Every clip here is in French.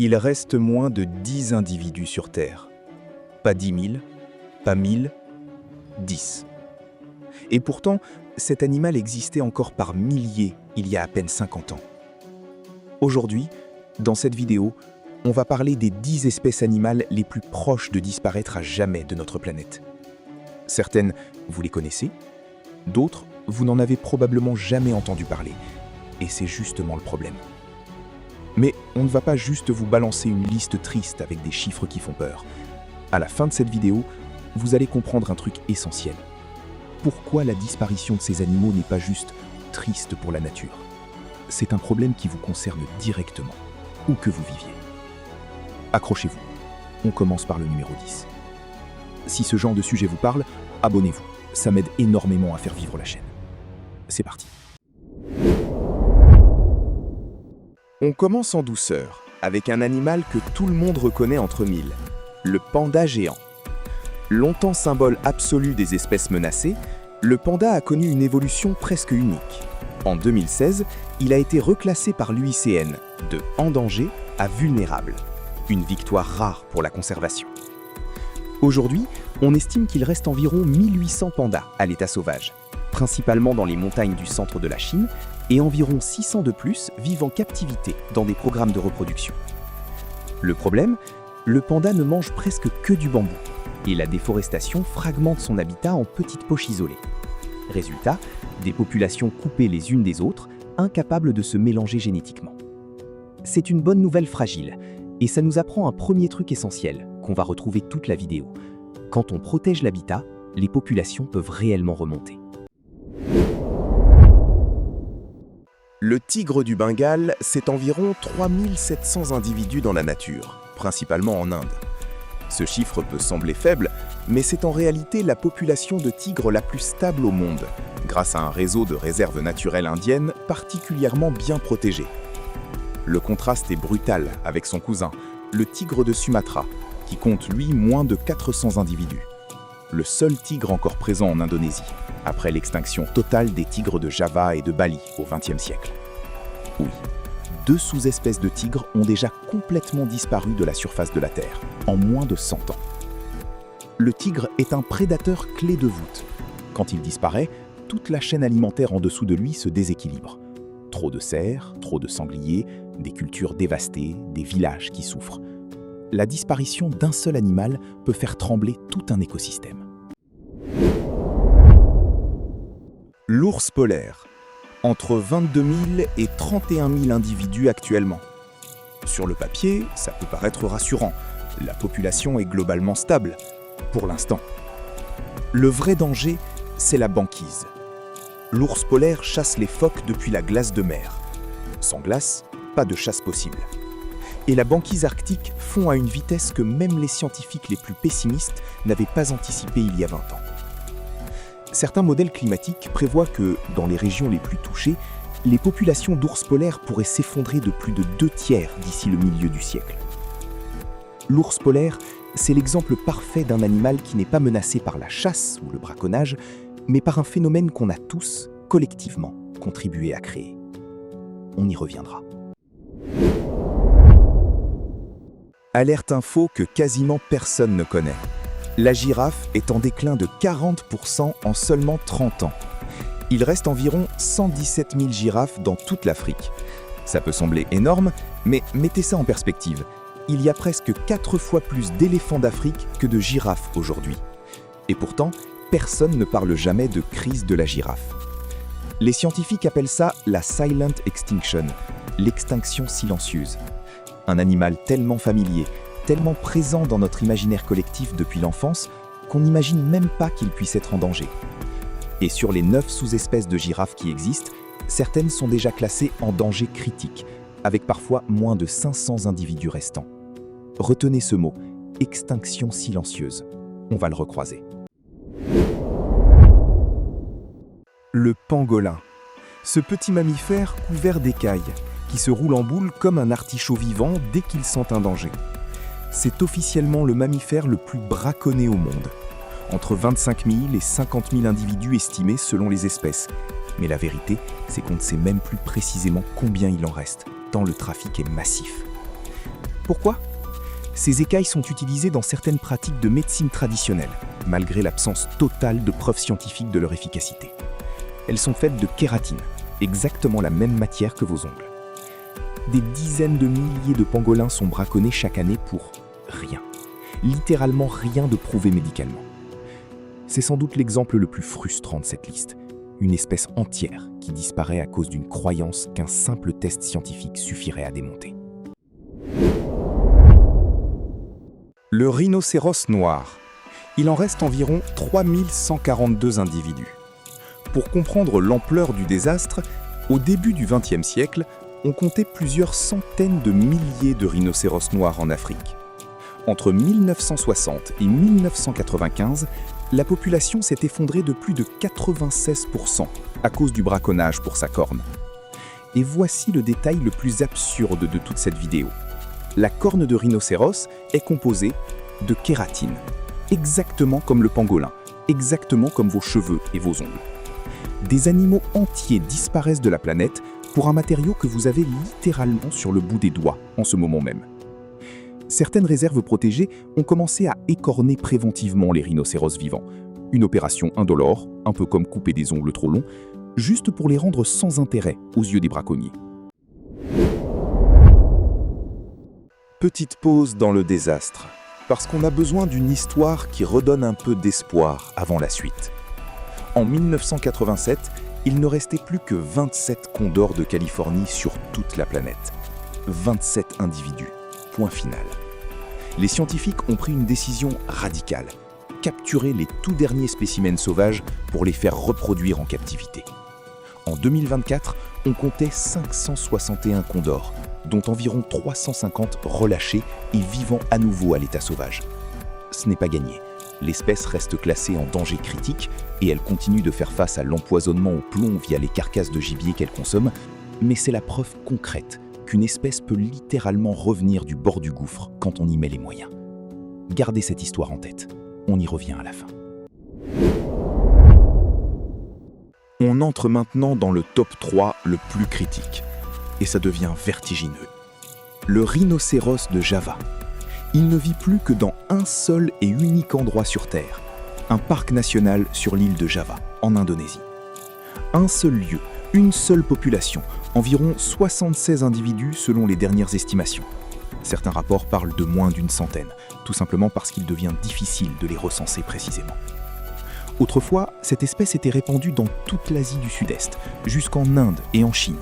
Il reste moins de 10 individus sur Terre. Pas 10 000, pas 1000, 10. Et pourtant, cet animal existait encore par milliers il y a à peine 50 ans. Aujourd'hui, dans cette vidéo, on va parler des 10 espèces animales les plus proches de disparaître à jamais de notre planète. Certaines, vous les connaissez, d'autres, vous n'en avez probablement jamais entendu parler. Et c'est justement le problème. Mais on ne va pas juste vous balancer une liste triste avec des chiffres qui font peur. À la fin de cette vidéo, vous allez comprendre un truc essentiel. Pourquoi la disparition de ces animaux n'est pas juste triste pour la nature? C'est un problème qui vous concerne directement, où que vous viviez. Accrochez-vous, on commence par le numéro 10. Si ce genre de sujet vous parle, abonnez-vous, ça m'aide énormément à faire vivre la chaîne. C'est parti. On commence en douceur, avec un animal que tout le monde reconnaît entre mille, le panda géant. Longtemps symbole absolu des espèces menacées, le panda a connu une évolution presque unique. En 2016, il a été reclassé par l'UICN de en danger à vulnérable, une victoire rare pour la conservation. Aujourd'hui, on estime qu'il reste environ 1800 pandas à l'état sauvage, principalement dans les montagnes du centre de la Chine, et environ 600 de plus vivent en captivité dans des programmes de reproduction. Le problème, le panda ne mange presque que du bambou, et la déforestation fragmente son habitat en petites poches isolées. Résultat, des populations coupées les unes des autres, incapables de se mélanger génétiquement. C'est une bonne nouvelle fragile, et ça nous apprend un premier truc essentiel, qu'on va retrouver toute la vidéo. Quand on protège l'habitat, les populations peuvent réellement remonter. Le tigre du Bengale, c'est environ 3700 individus dans la nature, principalement en Inde. Ce chiffre peut sembler faible, mais c'est en réalité la population de tigres la plus stable au monde, grâce à un réseau de réserves naturelles indiennes particulièrement bien protégées. Le contraste est brutal avec son cousin, le tigre de Sumatra, qui compte lui moins de 400 individus. Le seul tigre encore présent en Indonésie, après l'extinction totale des tigres de Java et de Bali au XXe siècle. Oui, 2 sous-espèces de tigres ont déjà complètement disparu de la surface de la Terre, en moins de 100 ans. Le tigre est un prédateur clé de voûte. Quand il disparaît, toute la chaîne alimentaire en dessous de lui se déséquilibre. Trop de cerfs, trop de sangliers, des cultures dévastées, des villages qui souffrent. La disparition d'un seul animal peut faire trembler tout un écosystème. L'ours polaire. Entre 22 000 et 31 000 individus actuellement. Sur le papier, ça peut paraître rassurant. La population est globalement stable, pour l'instant. Le vrai danger, c'est la banquise. L'ours polaire chasse les phoques depuis la glace de mer. Sans glace, pas de chasse possible. Et la banquise arctique fond à une vitesse que même les scientifiques les plus pessimistes n'avaient pas anticipée il y a 20 ans. Certains modèles climatiques prévoient que, dans les régions les plus touchées, les populations d'ours polaires pourraient s'effondrer de plus de 2/3 d'ici le milieu du siècle. L'ours polaire, c'est l'exemple parfait d'un animal qui n'est pas menacé par la chasse ou le braconnage, mais par un phénomène qu'on a tous, collectivement, contribué à créer. On y reviendra. Alerte info que quasiment personne ne connaît. La girafe est en déclin de 40% en seulement 30 ans. Il reste environ 117 000 girafes dans toute l'Afrique. Ça peut sembler énorme, mais mettez ça en perspective. Il y a presque 4 fois plus d'éléphants d'Afrique que de girafes aujourd'hui. Et pourtant, personne ne parle jamais de crise de la girafe. Les scientifiques appellent ça la silent extinction, l'extinction silencieuse. Un animal tellement familier, tellement présent dans notre imaginaire collectif depuis l'enfance, qu'on n'imagine même pas qu'il puisse être en danger. Et sur les 9 sous-espèces de girafes qui existent, certaines sont déjà classées en danger critique, avec parfois moins de 500 individus restants. Retenez ce mot, extinction silencieuse. On va le recroiser. Le pangolin. Ce petit mammifère couvert d'écailles, qui se roule en boule comme un artichaut vivant dès qu'il sent un danger. C'est officiellement le mammifère le plus braconné au monde. Entre 25 000 et 50 000 individus estimés selon les espèces. Mais la vérité, c'est qu'on ne sait même plus précisément combien il en reste, tant le trafic est massif. Pourquoi? Ces écailles sont utilisées dans certaines pratiques de médecine traditionnelle, malgré l'absence totale de preuves scientifiques de leur efficacité. Elles sont faites de kératine, exactement la même matière que vos ongles. Des dizaines de milliers de pangolins sont braconnés chaque année pour rien. Littéralement rien de prouvé médicalement. C'est sans doute l'exemple le plus frustrant de cette liste. Une espèce entière qui disparaît à cause d'une croyance qu'un simple test scientifique suffirait à démonter. Le rhinocéros noir. Il en reste environ 3142 individus. Pour comprendre l'ampleur du désastre, au début du XXe siècle, on comptait plusieurs centaines de milliers de rhinocéros noirs en Afrique. Entre 1960 et 1995, la population s'est effondrée de plus de 96% à cause du braconnage pour sa corne. Et voici le détail le plus absurde de toute cette vidéo. La corne de rhinocéros est composée de kératine, exactement comme le pangolin, exactement comme vos cheveux et vos ongles. Des animaux entiers disparaissent de la planète pour un matériau que vous avez littéralement sur le bout des doigts en ce moment même. Certaines réserves protégées ont commencé à écorner préventivement les rhinocéros vivants. Une opération indolore, un peu comme couper des ongles trop longs, juste pour les rendre sans intérêt aux yeux des braconniers. Petite pause dans le désastre, parce qu'on a besoin d'une histoire qui redonne un peu d'espoir avant la suite. En 1987, il ne restait plus que 27 condors de Californie sur toute la planète. 27 individus. Point final. Les scientifiques ont pris une décision radicale. Capturer les tout derniers spécimens sauvages pour les faire reproduire en captivité. En 2024, on comptait 561 condors, dont environ 350 relâchés et vivant à nouveau à l'état sauvage. Ce n'est pas gagné. L'espèce reste classée en danger critique et elle continue de faire face à l'empoisonnement au plomb via les carcasses de gibier qu'elle consomme, mais c'est la preuve concrète qu'une espèce peut littéralement revenir du bord du gouffre quand on y met les moyens. Gardez cette histoire en tête, on y revient à la fin. On entre maintenant dans le top 3 le plus critique, et ça devient vertigineux. Le rhinocéros de Java. Il ne vit plus que dans un seul et unique endroit sur Terre, un parc national sur l'île de Java, en Indonésie. Un seul lieu, une seule population, environ 76 individus selon les dernières estimations. Certains rapports parlent de moins d'une centaine, tout simplement parce qu'il devient difficile de les recenser précisément. Autrefois, cette espèce était répandue dans toute l'Asie du Sud-Est, jusqu'en Inde et en Chine.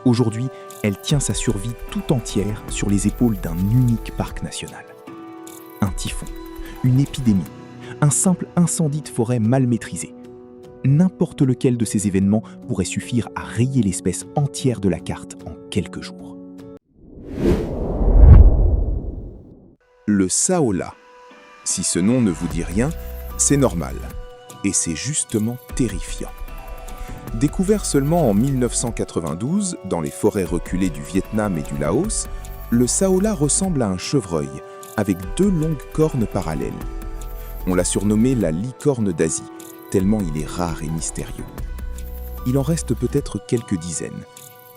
Aujourd'hui, elle tient sa survie tout entière sur les épaules d'un unique parc national. Un typhon, une épidémie, un simple incendie de forêt mal maîtrisé. N'importe lequel de ces événements pourrait suffire à rayer l'espèce entière de la carte en quelques jours. Le saola. Si ce nom ne vous dit rien, c'est normal. Et c'est justement terrifiant. Découvert seulement en 1992 dans les forêts reculées du Vietnam et du Laos, le saola ressemble à un chevreuil, avec 2 longues cornes parallèles. On l'a surnommé la licorne d'Asie, tellement il est rare et mystérieux. Il en reste peut-être quelques dizaines,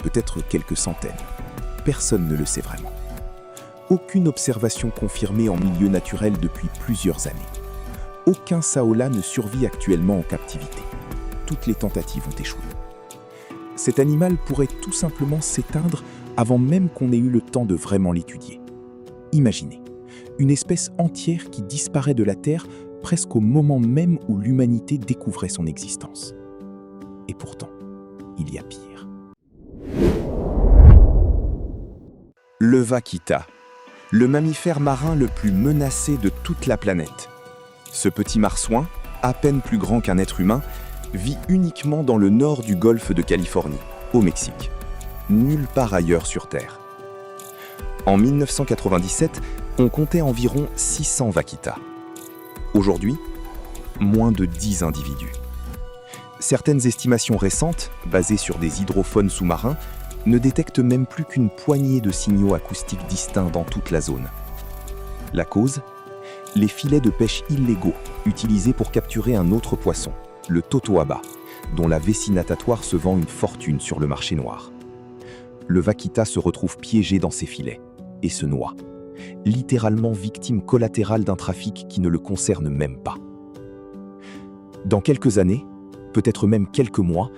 peut-être quelques centaines. Personne ne le sait vraiment. Aucune observation confirmée en milieu naturel depuis plusieurs années. Aucun saola ne survit actuellement en captivité. Toutes les tentatives ont échoué. Cet animal pourrait tout simplement s'éteindre avant même qu'on ait eu le temps de vraiment l'étudier. Imaginez, une espèce entière qui disparaît de la Terre presque au moment même où l'humanité découvrait son existence. Et pourtant, il y a pire. Le vaquita, le mammifère marin le plus menacé de toute la planète. Ce petit marsouin, à peine plus grand qu'un être humain, vit uniquement dans le nord du golfe de Californie, au Mexique. Nulle part ailleurs sur Terre. En 1997, on comptait environ 600 vaquitas. Aujourd'hui, moins de 10 individus. Certaines estimations récentes, basées sur des hydrophones sous-marins, ne détectent même plus qu'une poignée de signaux acoustiques distincts dans toute la zone. La cause ? Les filets de pêche illégaux utilisés pour capturer un autre poisson, le totoaba, dont la vessie natatoire se vend une fortune sur le marché noir. Le vaquita se retrouve piégé dans ces filets et se noie. littéralement victime collatérale d'un trafic qui ne le concerne même pas. Dans quelques années, peut-être même quelques mois,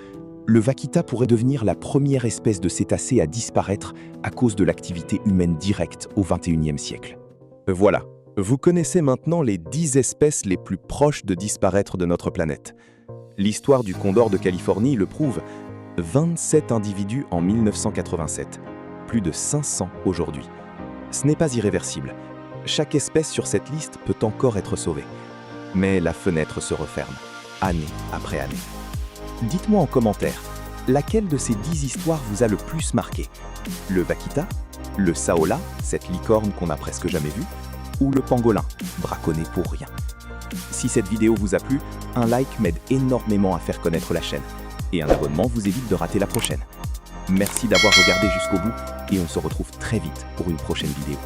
le vaquita pourrait devenir la première espèce de cétacé à disparaître à cause de l'activité humaine directe au XXIe siècle. Voilà, vous connaissez maintenant les 10 espèces les plus proches de disparaître de notre planète. L'histoire du condor de Californie le prouve, 27 individus en 1987, plus de 500 aujourd'hui. Ce n'est pas irréversible. Chaque espèce sur cette liste peut encore être sauvée. Mais la fenêtre se referme, année après année. Dites-moi en commentaire, laquelle de ces 10 histoires vous a le plus marqué? Le vaquita, le saola, cette licorne qu'on n'a presque jamais vue, ou le pangolin, braconné pour rien? Si cette vidéo vous a plu, un like m'aide énormément à faire connaître la chaîne. Et un abonnement vous évite de rater la prochaine. Merci d'avoir regardé jusqu'au bout et on se retrouve très vite pour une prochaine vidéo.